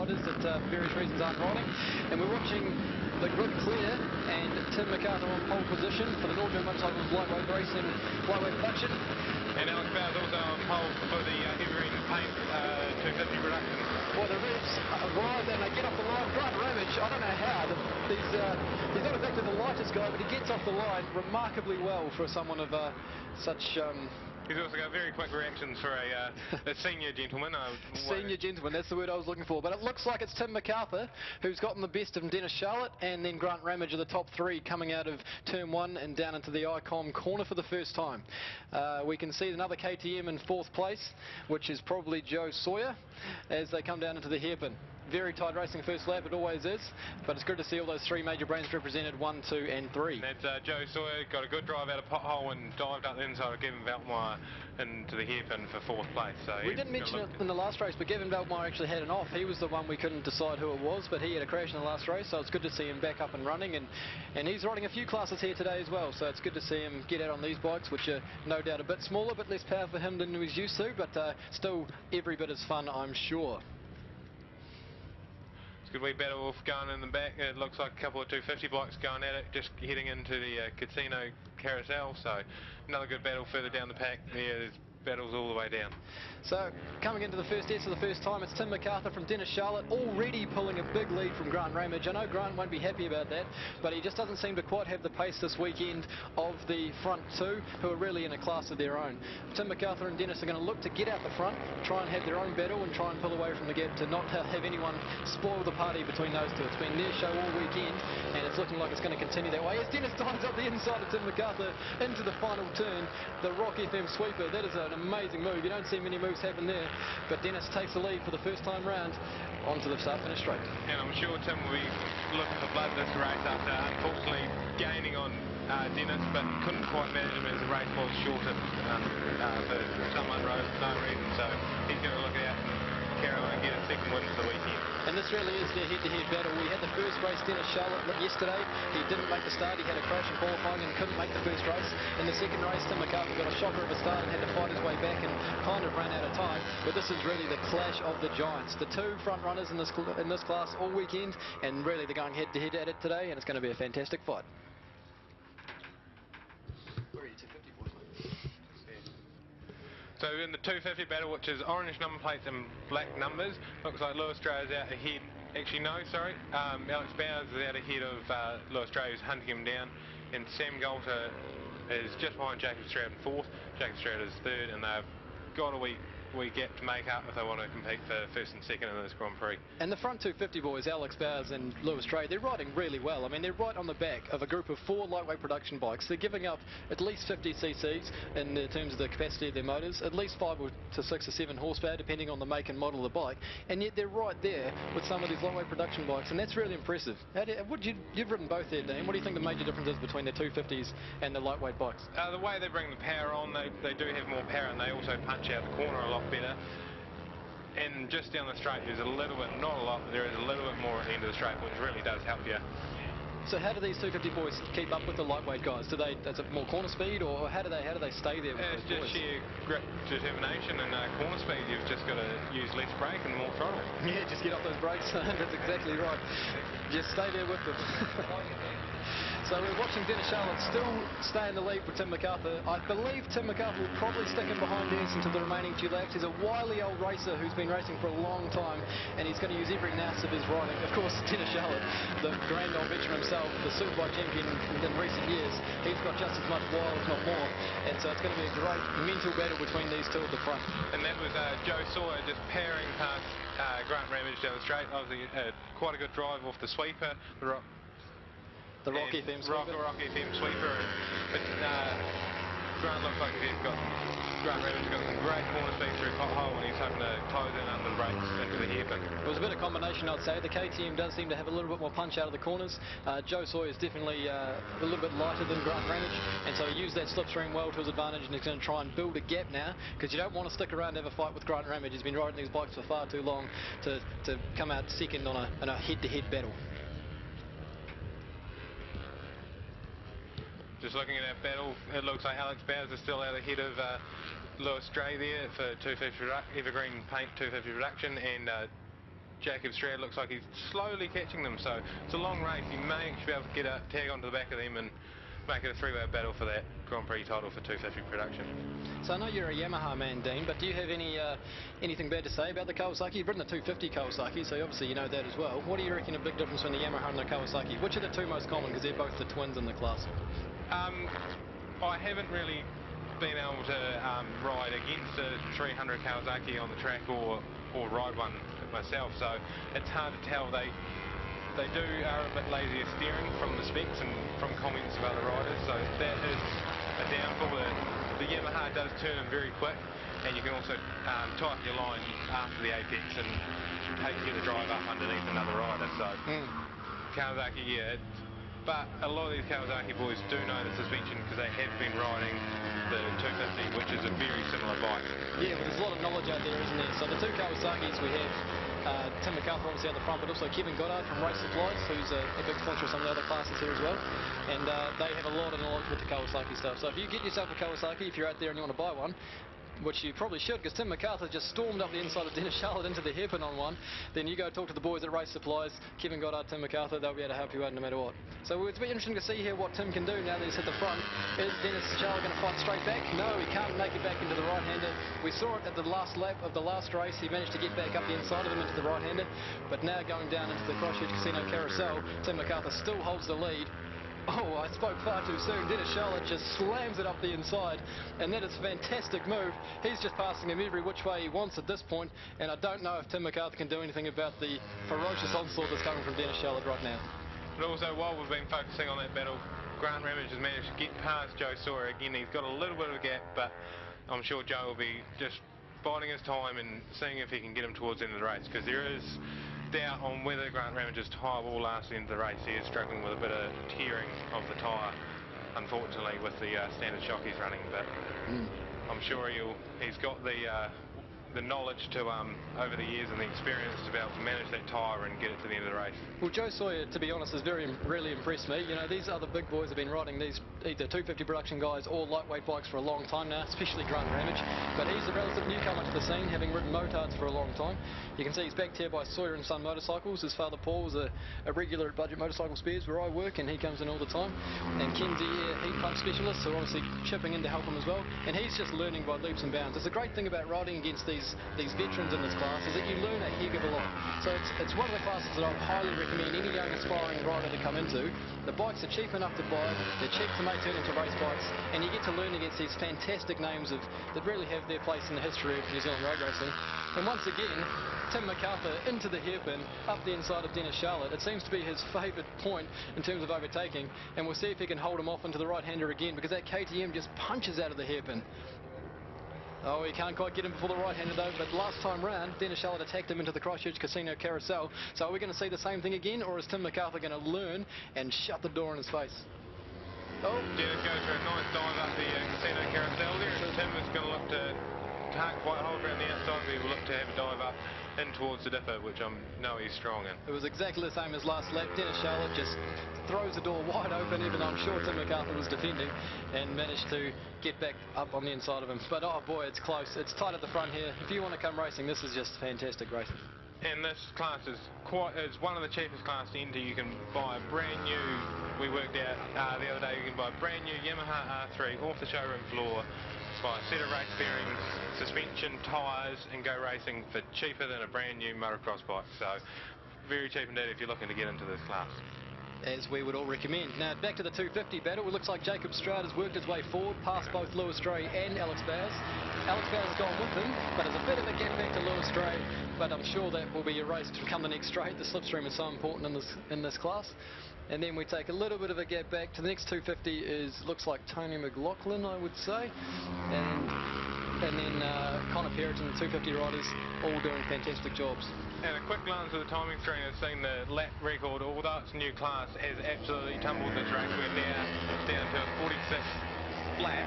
riders that for various reasons aren't riding. And we're watching the grid clear and Tim MacArthur on pole position for the Northern Motorcycles lightweight race and lightweight production. And Alex Bowers also on pole for the heavy green paint 250 production. Well, the Reds arrive and they get off the line. Grant Ramage, I don't know how. He's not exactly the lightest guy, but he gets off the line remarkably well for someone of such... He's also got very quick reactions for a senior gentleman. Senior gentleman, that's the word I was looking for. But it looks like it's Tim MacArthur who's gotten the best of Dennis Charlotte, and then Grant Ramage are the top three coming out of turn 1 and down into the ICOM corner for the first time. We can see another KTM in 4th place, which is probably Joe Sawyer, as they come down into the hairpin. Very tight racing first lap, it always is, but it's good to see all those three major brands represented, 1, 2 and 3. That's Joe Sawyer, got a good drive out of pothole and dived up the inside of Gavin Veltmeyer into the hairpin for 4th place. So we didn't mention it in the last race, but Gavin Veltmeyer actually had an off. He was the one we couldn't decide who it was, but he had a crash in the last race, so it's good to see him back up and running, and he's riding a few classes here today as well, so it's good to see him get out on these bikes, which are no doubt a bit smaller, but less power for him than he's used to, but still every bit as fun, I'm sure. Good wee battle off going in the back. It looks like a couple of 250 bikes going at it, just heading into the casino carousel. So another good battle further down the pack. Yeah, there's battles all the way down. So coming into the first S for the first time, it's Tim MacArthur from Dennis Charlotte, already pulling a big lead from Grant Ramage. I know Grant won't be happy about that, but he just doesn't seem to quite have the pace this weekend of the front two, who are really in a class of their own. Tim MacArthur and Dennis are going to look to get out the front, try and have their own battle and try and pull away from the gap to not have anyone spoil the party between those two. It's been their show all weekend, and it's looking like it's going to continue that way as Dennis dives up the inside of Tim MacArthur into the final turn, the Rock FM sweeper. That is an amazing move. You don't see many moves happen there, but Dennis takes the lead for the first time round onto the start-finish straight. And I'm sure Tim will be looking for blood this race after unfortunately gaining on Dennis, but couldn't quite manage him as the race was shortened for some unknown reason, so he's going to look out and carry on and get a second win for the weekend. And this really is their head-to-head battle. We had the first race, Dennis Charlotte, yesterday. He didn't make the start. He had a crash in qualifying and couldn't make the first race. In the second race, Tim MacArthur got a shocker of a start and had to fight his way back and kind of ran out of time. But this is really the clash of the giants. The two front runners in this class all weekend, and really they're going head-to-head at it today, and it's going to be a fantastic fight. Where are you, 250 boys, mate? So in the 250 battle, which is orange number plates and black numbers, looks like Lewis Stray is out ahead. Actually, no, sorry. Alex Bowers is out ahead of Lewis Stray, who's hunting him down. And Sam Golter is just behind Jacob Stroud in 4th. Jacob Stroud is 3rd, and they've got a wee gap to make up if they want to compete for 1st and 2nd in this Grand Prix. And the front 250 boys, Alex Bowers and Lewis Stray, they're riding really well. I mean, they're right on the back of a group of 4 lightweight production bikes. They're giving up at least 50 cc's in terms of the capacity of their motors, at least 5 to 6 or 7 horsepower, depending on the make and model of the bike. And yet they're right there with some of these lightweight production bikes, and that's really impressive. You've ridden both there, Dean. What do you think the major difference is between the 250s and the lightweight bikes? The way they bring the power on, they do have more power, and they also punch out the corner a lot better. And just down the straight, there's a little bit, not a lot, but there is a little bit more at the end of the straight, which really does help you. So how do these 250 boys keep up with the lightweight guys? Is it more corner speed, or how do they stay there with It's those just boys? sheer grip, determination, and corner speed. You've just got to use less brake and more throttle. Yeah, just get off those brakes. That's exactly right. Just stay there with them. So we're watching Dennis Charlotte still stay in the lead with Tim MacArthur. I believe Tim MacArthur will probably stick him behind Dennis into the remaining few laps. He's a wily old racer who's been racing for a long time, and he's going to use every nous of his riding. Of course, Dennis Charlotte, the grand old veteran himself, the Superbike champion in recent years, he's got just as much wile, if not more. And so it's going to be a great mental battle between these two at the front. And that was Joe Sawyer just powering past Grant Ramage down the straight. Obviously, quite a good drive off the sweeper. The Rock FM sweeper. Rock FM sweeper. But Grant looks like Grant Ramage got some great corner speed through pothole, and he's hoping to close in under the brakes into the hairpin. It was a bit of combination, I'd say. The KTM does seem to have a little bit more punch out of the corners. Joe Sawyer is definitely a little bit lighter than Grant Ramage, and so he used that slipstream well to his advantage, and he's going to try and build a gap now, because you don't want to stick around and have a fight with Grant Ramage. He's been riding these bikes for far too long to come out second on a head-to-head battle. Just looking at that battle, it looks like Alex Bowers is still out ahead of Lewis Stray there for 250 evergreen paint 250 reduction, and Jacob Strad looks like he's slowly catching them, so it's a long race. He may actually be able to get a tag onto the back of them and make it a three-way battle for that Grand Prix title for 250 production. So I know you're a Yamaha man, Dean, but do you have anything bad to say about the Kawasaki? You've ridden the 250 Kawasaki, so obviously you know that as well. What do you reckon a big difference between the Yamaha and the Kawasaki? Which are the two most common, because they're both the twins in the class? I haven't really been able to ride against a 300 Kawasaki on the track or ride one myself, so it's hard to tell. They are a bit lazier steering from the specs and from comments of other riders, so that is a downfall. The Yamaha does turn them very quick, and you can also tighten your line after the apex and get the drive up underneath another rider. So Kawasaki, yeah. But a lot of these Kawasaki boys do know the suspension because they have been riding the 250, which is a very similar bike. Yeah, well, there's a lot of knowledge out there, isn't there? So the two Kawasaki's we have Tim MacArthur obviously at the front, but also Kevin Goddard from Race Supplies, who's a big sponsor of some of the other classes here as well. And they have a lot of knowledge with the Kawasaki stuff. So if you get yourself a Kawasaki, if you're out there and you want to buy one, which you probably should, because Tim MacArthur just stormed up the inside of Dennis Charlotte into the hairpin on one, then you go talk to the boys at Race Supplies, Kevin Goddard, Tim MacArthur, they'll be able to help you out no matter what. So it's been interesting to see here what Tim can do now that he's hit the front. Is Dennis Charlotte going to fight straight back? No, he can't make it back into the right-hander. We saw it at the last lap of the last race. He managed to get back up the inside of him into the right-hander, but now going down into the Christchurch Casino Carousel, Tim MacArthur still holds the lead. Oh, I spoke far too soon. Dennis Charlotte just slams it up the inside, and that is a fantastic move. He's just passing him every which way he wants at this point, and I don't know if Tim MacArthur can do anything about the ferocious onslaught that's coming from Dennis Charlotte right now. But also, while we've been focusing on that battle, Grant Ramage has managed to get past Joe Sawyer again. He's got a little bit of a gap, but I'm sure Joe will be just biding his time and seeing if he can get him towards the end of the race, because there is doubt on whether Grant Ramage's tyre will last the end of the race. He is struggling with a bit of tearing of the tyre, unfortunately, with the standard shock he's running, but I'm sure he's got the knowledge to over the years and the experience to be able to manage that tyre and get it to the end of the race. Well, Joe Sawyer, to be honest, has really impressed me. You know, these other big boys have been riding these either 250 production guys or lightweight bikes for a long time now, especially Grant Ramage. But he's a relative newcomer to the scene, having ridden motards for a long time. You can see he's backed here by Sawyer and Son Motorcycles. His father Paul was a regular at Budget Motorcycle Spares where I work, and he comes in all the time. And Ken's heat pump specialist, who are obviously chipping in to help him as well. And he's just learning by leaps and bounds. It's a great thing about riding against these veterans in this class is that you learn a heck of a lot. So it's one of the classes that I would highly recommend any young aspiring rider to come into. The bikes are cheap enough to buy, they're cheap to make turn into race bikes, and you get to learn against these fantastic names that really have their place in the history of New Zealand road racing. And once again, Tim MacArthur into the hairpin, up the inside of Dennis Charlotte. It seems to be his favourite point in terms of overtaking, and we'll see if he can hold him off into the right-hander again, because that KTM just punches out of the hairpin. Oh, he can't quite get him before the right-hander though, but last time round, Dennis Charlotte attacked him into the Christchurch Casino Carousel. So are we going to see the same thing again, or is Tim MacArthur going to learn and shut the door in his face? Oh, Dennis goes for a nice dive up the Casino Carousel there, and Tim is going to look to, can't quite hold around the outside, but he will look to have a dive up in towards the dipper, which I know he's strong in. It was exactly the same as last lap. Dennis Charlotte just throws the door wide open, even though I'm sure Tim MacArthur was defending, and managed to get back up on the inside of him. But oh boy, it's close. It's tight at the front here. If you want to come racing, this is just fantastic racing. And this class is one of the cheapest class to enter. You can buy a brand new, we worked out the other day, you can buy a brand new Yamaha R3 off the showroom floor, buy a set of race bearings, suspension, tyres, and go racing for cheaper than a brand new motocross bike. So very cheap indeed if you're looking to get into this class. As we would all recommend. Now back to the 250 battle. It looks like Jacob Strad has worked his way forward past both Lewis Stray and Alex Bowers. Alex Bowers has gone with him, but there's a bit of a gap back to Lewis Stray, but I'm sure that will be erased to come the next straight. The slipstream is so important in this class. And then we take a little bit of a gap back to the next 250 looks like Tony McLaughlin, I would say. And then Connor Perriton, the 250 riders, all doing fantastic jobs. And a quick glance at the timing screen has seen the lap record, although it's a new class, has absolutely tumbled this race. We're now down to a 46th lap.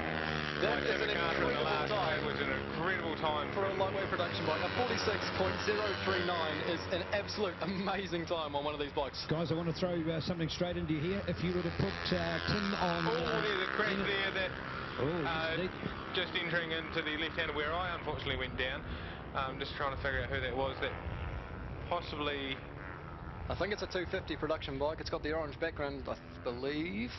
That is an incredible time. It was an incredible time for a lightweight production bike. A 46.039 is an absolute amazing time on one of these bikes. Guys, I want to throw something straight into here. If you were to put Tim on... Oh, there's a crack there that... just entering into the left-hander where I unfortunately went down. Just trying to figure out who that was that possibly... I think it's a 250 production bike. It's got the orange background, I believe.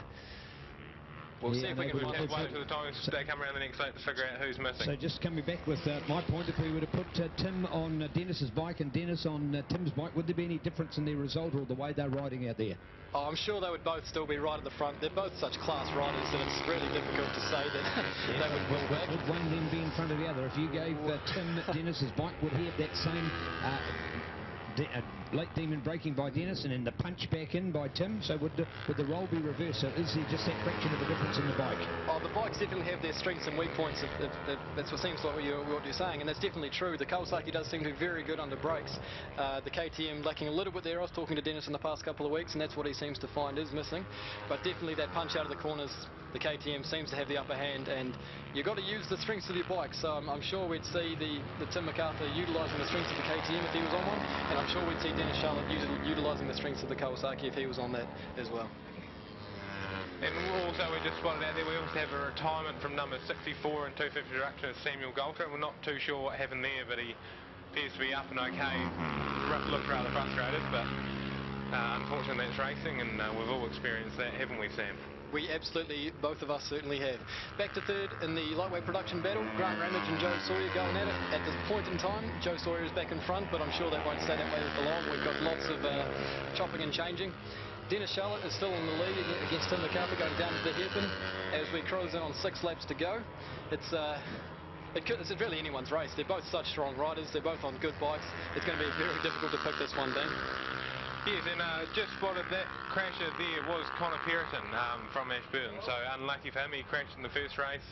We'll see if we can find wait it. till the time they come around the next lap to figure out who's missing. So just coming back with my point, if we were to put Tim on Dennis's bike and Dennis on Tim's bike, would there be any difference in their result or the way they're riding out there? Oh, I'm sure they would both still be right at the front. They're both such class riders that it's really difficult to say that they would pull back. Would one of them be in front of the other? If you gave Tim Dennis's bike, would he have that same late demon braking by Dennis and then the punch back in by Tim? So would the role be reversed? So is there just that fraction of a difference in the bike? Oh, the bikes definitely have their strengths and weak points. That's what seems like what you're saying, and that's definitely true. The Kawasaki does seem to be very good under brakes. The KTM lacking a little bit there. I was talking to Dennis in the past couple of weeks, and that's what he seems to find is missing. But definitely that punch out of the corners, the KTM seems to have the upper hand, and you've got to use the strengths of your bike. So I'm sure we'd see the Tim MacArthur utilising the strengths of the KTM if he was on one, and I'm sure we'd see Dennis Charlotte utilising the strengths of the Kawasaki if he was on that as well. And also we just spotted out there, we also have a retirement from number 64 in 250 production of Samuel Golter. We're not too sure what happened there, but he appears to be up and okay. Looked rather frustrated, but unfortunately that's racing, and we've all experienced that, haven't we, Sam? We absolutely, both of us certainly have. Back to third in the lightweight production battle, Grant Ramage and Joe Sawyer going at it. At this point in time, Joe Sawyer is back in front, but I'm sure that won't stay that way for long. We've got lots of chopping and changing. Dennis Charlotte is still in the lead against Tim MacArthur going down to the hairpin as we cruise in on 6 laps to go. It's really anyone's race. They're both such strong riders. They're both on good bikes. It's going to be very difficult to pick this one, Dean. Yes, and just spotted that crasher there was Connor Perriton from Ashburton. So unlucky for him, he crashed in the first race,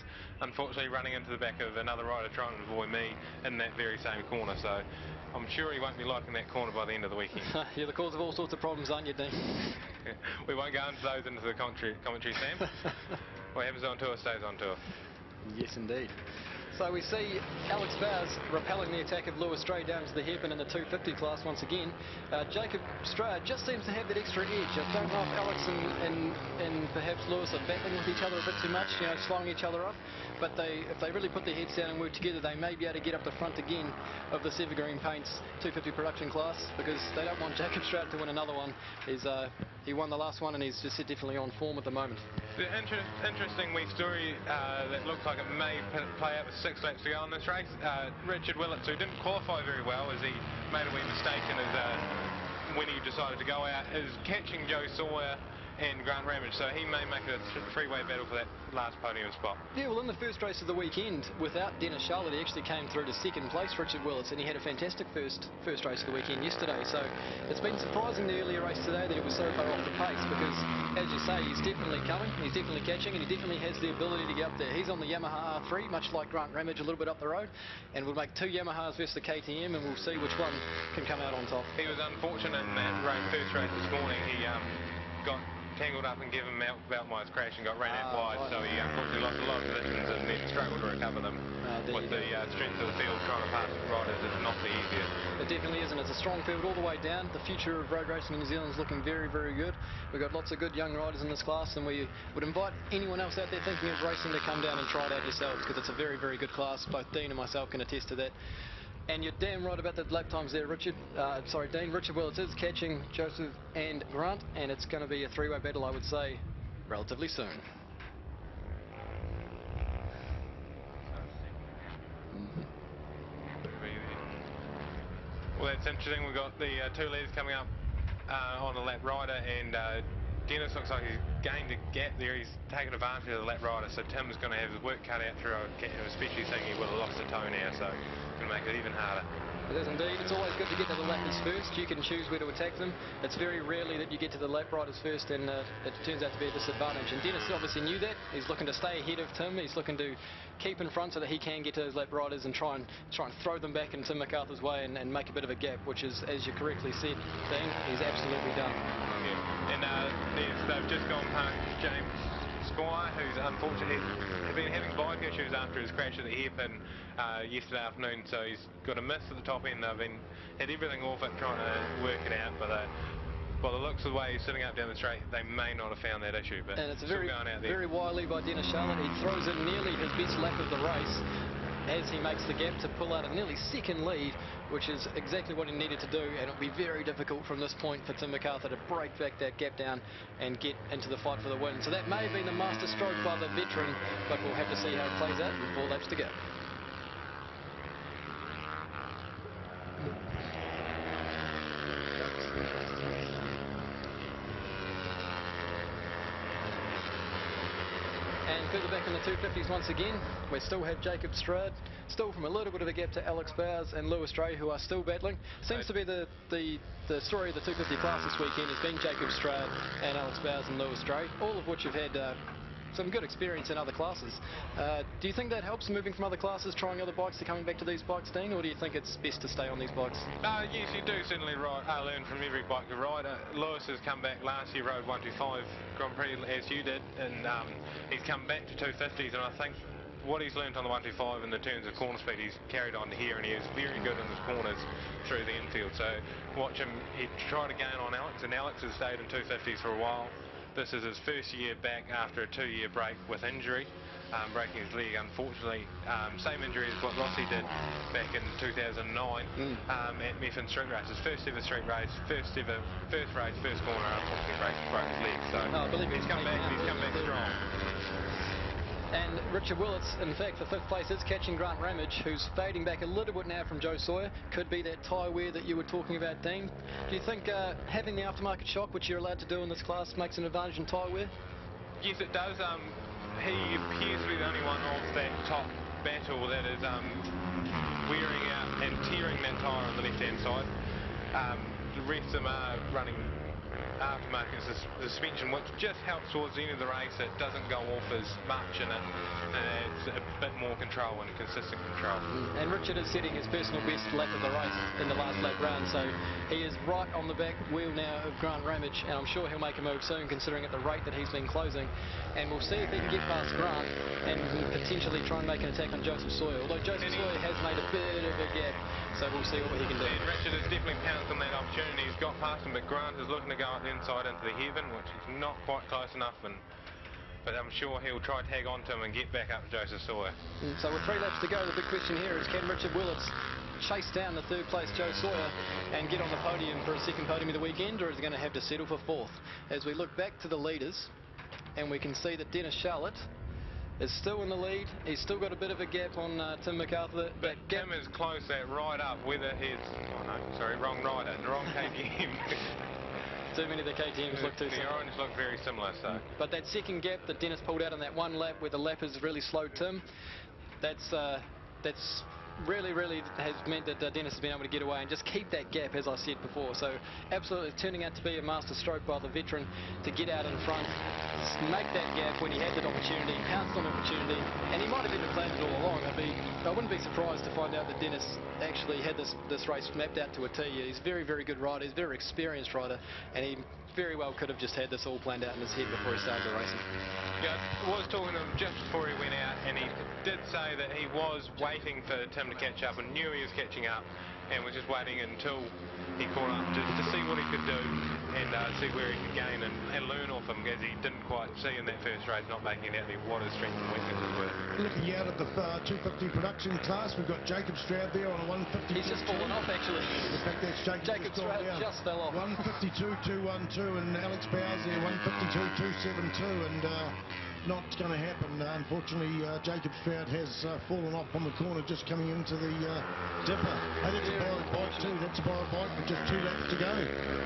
unfortunately running into the back of another rider trying to avoid me in that very same corner. So I'm sure he won't be liking that corner by the end of the weekend. You're the cause of all sorts of problems, aren't you, Dean? We won't go into those into the commentary, Sam. What happens on tour stays on tour. Yes, indeed. So we see Alex Bowers repelling the attack of Lewis Stray down to the hairpin in the 250 class once again. Jacob Strayer just seems to have that extra edge. I don't know if Alex and perhaps Lewis are battling with each other a bit too much, you know, slowing each other up. But if they really put their heads down and work together, they may be able to get up the front again of the Evergreen Paints 250 production class, because they don't want Jacob Strayer to win another one. He won the last one and he's just definitely on form at the moment. The interesting wee story that looks like it may play out with 6 laps to go on this race. Richard Willits, who didn't qualify very well as he made a wee mistake in his, when he decided to go out, is catching Joe Sawyer and Grant Ramage, so he may make it a three-way battle for that last podium spot. Yeah, well, in the first race of the weekend, without Dennis Charlotte, he actually came through to second place, Richard Willits, and he had a fantastic first race of the weekend yesterday. So it's been surprising the earlier race today that it was so far off the pace, because, as you say, he's definitely coming, he's definitely catching, and he definitely has the ability to get up there. He's on the Yamaha R3, much like Grant Ramage, a little bit up the road, and we'll make 2 Yamahas versus the KTM, and we'll see which one can come out on top. He was unfortunate in that first race this morning. He got tangled up and given Beltmire's crash and got ran out wide, right. So he unfortunately lost a lot of positions and then struggled to recover them. With the strength of the field, trying to pass riders is not the easiest. It definitely isn't. It's a strong field all the way down. The future of road racing in New Zealand is looking very, very good. We've got lots of good young riders in this class, and we would invite anyone else out there thinking of racing to come down and try it out yourselves, because it's a very, very good class. Both Dean and myself can attest to that. And you're damn right about the lap times there, Richard. Sorry, Dean. Richard Willits is catching Joseph and Grant, and it's going to be a 3-way battle, I would say, relatively soon. Well, that's interesting. We've got the 2 leaders coming up on the lap rider, and Dennis looks like he's gained a gap there. He's taken advantage of the lap rider, so Tim's going to have his work cut out through, especially seeing he would have lost a toe now, so it's going to make it even harder. It is indeed. It's always good to get to the lappers first. You can choose where to attack them. It's very rarely that you get to the lap riders first and it turns out to be a disadvantage. And Dennis obviously knew that. He's looking to stay ahead of Tim. He's looking to keep in front so that he can get to those lap riders and try and throw them back in Tim MacArthur's way and make a bit of a gap, which is, as you correctly said, Dean, he's absolutely done. Yeah. And they've just gone past James Squire, who's unfortunately had been having bike issues after his crash at the hairpin yesterday afternoon, so he's got a miss at the top end. They've had everything off it trying to work it out, but by the looks of the way he's sitting up down the straight, they may not have found that issue, but and it's very, going out there. Very wily by Dennis Charlotte. He throws in nearly his best lap of the race, as he makes the gap to pull out a nearly second lead, which is exactly what he needed to do, and it'll be very difficult from this point for Tim MacArthur to break back that gap down and get into the fight for the win. So that may have been the master stroke by the veteran, but we'll have to see how it plays out with 4 laps to go. And further back in the 250s once again, we still have Jacob Stroud, still from a little bit of a gap to Alex Bowers and Lewis Stray, who are still battling. Seems to be the story of the 250 class this weekend has been Jacob Stroud and Alex Bowers and Lewis Stray, all of which have had some good experience in other classes. Do you think that helps moving from other classes, trying other bikes to coming back to these bikes, Dean, or do you think it's best to stay on these bikes? Yes, you do certainly learn from every bike you ride. Lewis has come back last year, rode 125 Grand Prix as you did, and he's come back to 250s, and I think what he's learned on the 125 in the terms of corner speed, he's carried on here, and he is very good in his corners through the infield. So watch him, he tried to gain on Alex, and Alex has stayed in 250s for a while. This is his first year back after a 2-year break with injury, breaking his leg, unfortunately. Same injury as what Rossi did back in 2009 at Methven Street Race. His first ever street race, first race, first corner, unfortunately broke his leg. So I believe he's come back strong. And Richard Willits, in fact, for 5th place is catching Grant Ramage, who's fading back a little bit now from Joe Sawyer. Could be that tyre wear that you were talking about, Dean. Do you think having the aftermarket shock, which you're allowed to do in this class, makes an advantage in tyre wear? Yes, it does. He appears to be the only one of that top battle that is wearing out and tearing that tyre on the left-hand side. The rest of them are running aftermarket suspension, which just helps towards the end of the race. It doesn't go off as much, and it's a bit more control and consistent control. And Richard is setting his personal best lap of the race in the last lap round, so he is right on the back wheel now of Grant Ramage, and I'm sure he'll make a move soon, considering at the rate that he's been closing. And we'll see if he can get past Grant and potentially try and make an attack on Joseph Sawyer, although Joseph Sawyer has made a bit of a gap, so we'll see what he can do. And Richard has definitely pounced on that opportunity. He's got past him, but Grant is looking to go up the inside into the heaven, which is not quite close enough, but I'm sure he'll try to tag onto him and get back up to Joseph Sawyer. So with 3 laps to go, the big question here is, can Richard Willits chase down the 3rd place Joe Sawyer and get on the podium for a second podium of the weekend, or is he going to have to settle for 4th? As we look back to the leaders, and we can see that Dennis Charlotte is still in the lead. He's still got a bit of a gap on Tim MacArthur. But Tim is close that right up, whether he's... Oh no, sorry, wrong rider, the wrong KTM. Too many of the KTMs look too similar. The orange look very similar, so... But that second gap that Dennis pulled out on that one lap where the lappers really slowed Tim, that's really has meant that Dennis has been able to get away and just keep that gap, as I said before. So absolutely turning out to be a master stroke by the veteran to get out in front, make that gap when he had that opportunity, pounced on the opportunity, and he might have even planned it all along. I wouldn't be surprised to find out that Dennis actually had this race mapped out to a T. He's a very, very good rider. He's a very experienced rider, and he very well could have just had this all planned out in his head before he started the racing. Yeah, I was talking to him just before he went out, and he did say that he was waiting for Tim to catch up and knew he was catching up, and was just waiting until he caught up to see what he could do and see where he could gain and learn off him, as he didn't quite see in that first race, not making it out what his strengths and weaknesses were. Looking out at the 250 production class, we've got Jacob Stroud there on a 150. He's just fallen off, actually. In fact, that's Jacob Stroud just fell off. 152.212, and Alex Bowers there 152.272, and not going to happen. Unfortunately, Jacob Stroud has fallen off on the corner just coming into the dipper. Hey, that's a borrowed bike too. That's a borrowed bike with just 2 laps to go.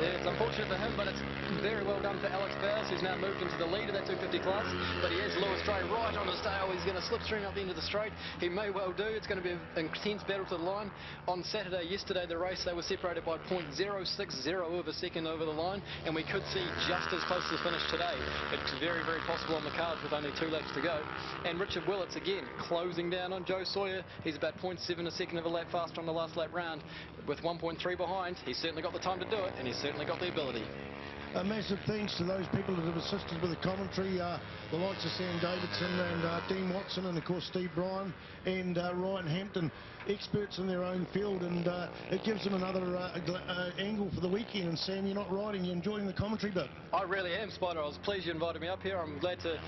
Yeah, it's unfortunate for him, but it's very well done for Alex Bowers, who's now moved into the lead of that 250 class. But he has Lewis Stray right on his tail. He's going to slipstream up the end of the straight. He may well do. It's going to be an intense battle to the line. On yesterday, the race, they were separated by 0.060 of a second over the line, and we could see just as close to the finish today. It's very, very possible on the cards with only 2 laps to go. And Richard Willits, again, closing down on Joe Sawyer. He's about 0.7 a second of a lap faster on the last lap round. With 1.3 behind, he's certainly got the time to do it, and he's certainly got the ability. a massive thanks to those people that have assisted with the commentary, the likes of Sam Davidson and Dean Watson, and of course Steve Bryan and Ryan Hampton, experts in their own field, and it gives them another angle for the weekend. And Sam, you're not riding, you're enjoying the commentary bit. I really am, Spider. I was pleased you invited me up here. I'm glad to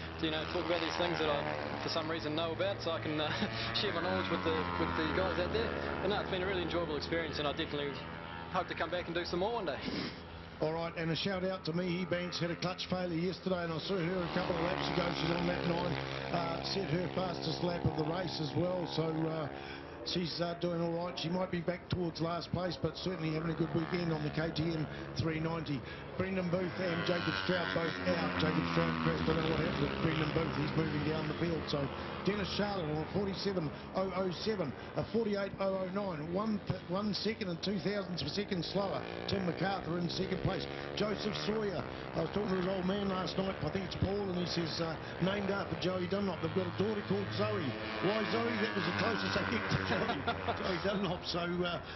talk about these things that I, for some reason, know about, so I can share my knowledge with the guys out there. But no, it's been a really enjoyable experience, and I definitely hope to come back and do some more one day. All right, and a shout out to Mihi Banks, had a clutch failure yesterday, and I saw her a couple of laps ago. She's on lap 9, set her fastest lap of the race as well, so she's doing all right. She might be back towards last place, but certainly having a good weekend on the KTM 390. Brendan Booth and Jacob Stroud both out. Jacob Stroud crashed. I don't know what happened with Brendan Booth. He's moving down the field. So Dennis Charlotte on a 47.007, a 48.009, 1 second and 2,000ths of a second slower. Tim MacArthur in second place. Joseph Sawyer. I was talking to his old man last night. I think it's Paul, and he says named after Joey Dunlop. They've got a daughter called Zoe. Why Zoe? That was the closest I get to Joey Dunlop. So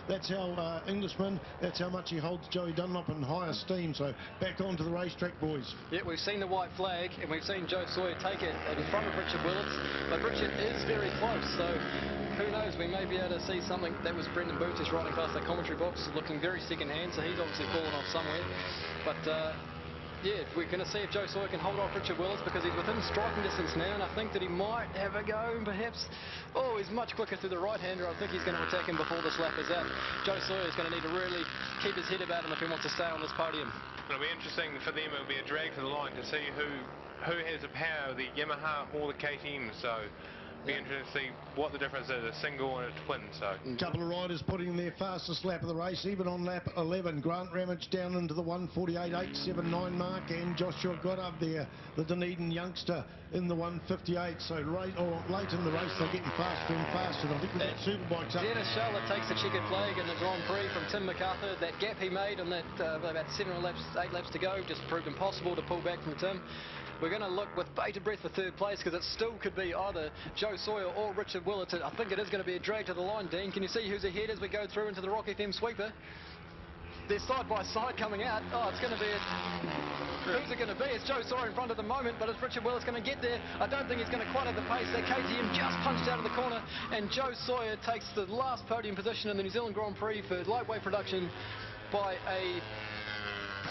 that's how Englishman. That's how much he holds Joey Dunlop in high esteem. So back onto the racetrack, boys. Yeah, we've seen the white flag, and we've seen Joe Sawyer take it in front of Richard Willits, but Richard is very close, so who knows, we may be able to see something. That was Brendan Booth just riding past the commentary box, looking very second hand, so he's obviously fallen off somewhere. But yeah, we're going to see if Joe Sawyer can hold off Richard Willits, because he's within striking distance now, and I think that he might have a go, perhaps. Oh, he's much quicker through the right-hander. I think he's going to attack him before this lap is out. Joe Sawyer is going to need to really keep his head about him if he wants to stay on this podium. It'll be interesting for them. It'll be a drag to the line to see who has the power, the Yamaha or the KTM. So be interesting to see what the difference is, a single and a twin. So a couple of riders putting their fastest lap of the race, even on lap 11. Grant Ramage down into the 1:48.879 mark, and Joshua Goddard there, the Dunedin youngster, in the 1:58. So late in the race, they're getting faster and faster. And I think we've got Superbikes up. Dennis Charlotte takes the checkered flag in the Grand Prix from Tim MacArthur. That gap he made on that about 8 laps to go just proved impossible to pull back from Tim. We're going to look with bated breath for third place, because it still could be either Joe Sawyer or Richard Willits. I think it is going to be a drag to the line, Dean. Can you see who's ahead as we go through into the Rock FM sweeper? They're side by side coming out. Oh, it's going to be who's it going to be? It's Joe Sawyer in front at the moment, but is Richard Willits going to get there? I don't think he's going to quite have the pace. That KTM just punched out of the corner, and Joe Sawyer takes the last podium position in the New Zealand Grand Prix for lightweight production by a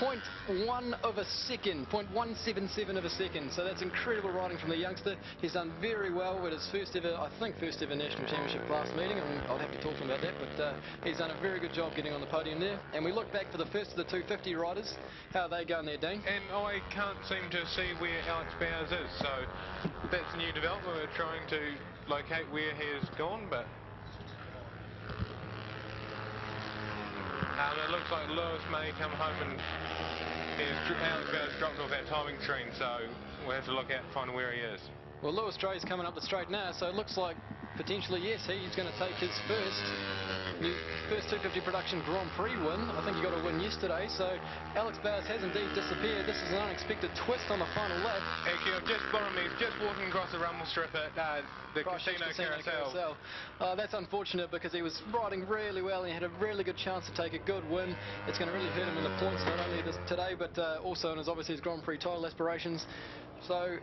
0.1 of a second, 0.177 of a second. So that's incredible riding from the youngster. He's done very well with his first ever national championship class meeting. I'll have to talk to him about that, but he's done a very good job getting on the podium there. And we look back for the first of the 250 riders. How are they going there, Dean? And I can't seem to see where Alex Bowers is, so that's a new development. We're trying to locate where he has gone, but it looks like Lewis may come home, and Alex Bowers dropped off our timing screen, so we'll have to look out and find where he is. Well, Lewis Stray's coming up the straight now, so it looks like potentially, yes, he's going to take his first 250 production Grand Prix win. I think he got a win yesterday, so Alex Bowers has indeed disappeared. This is an unexpected twist on the final lap. Actually, I've just spotted him. He's just walking across the rumble strip at the Casino Carousel. That's unfortunate, because he was riding really well and he had a really good chance to take a good win. It's going to really hurt him in the points, not only today, but also in obviously his Grand Prix title aspirations. So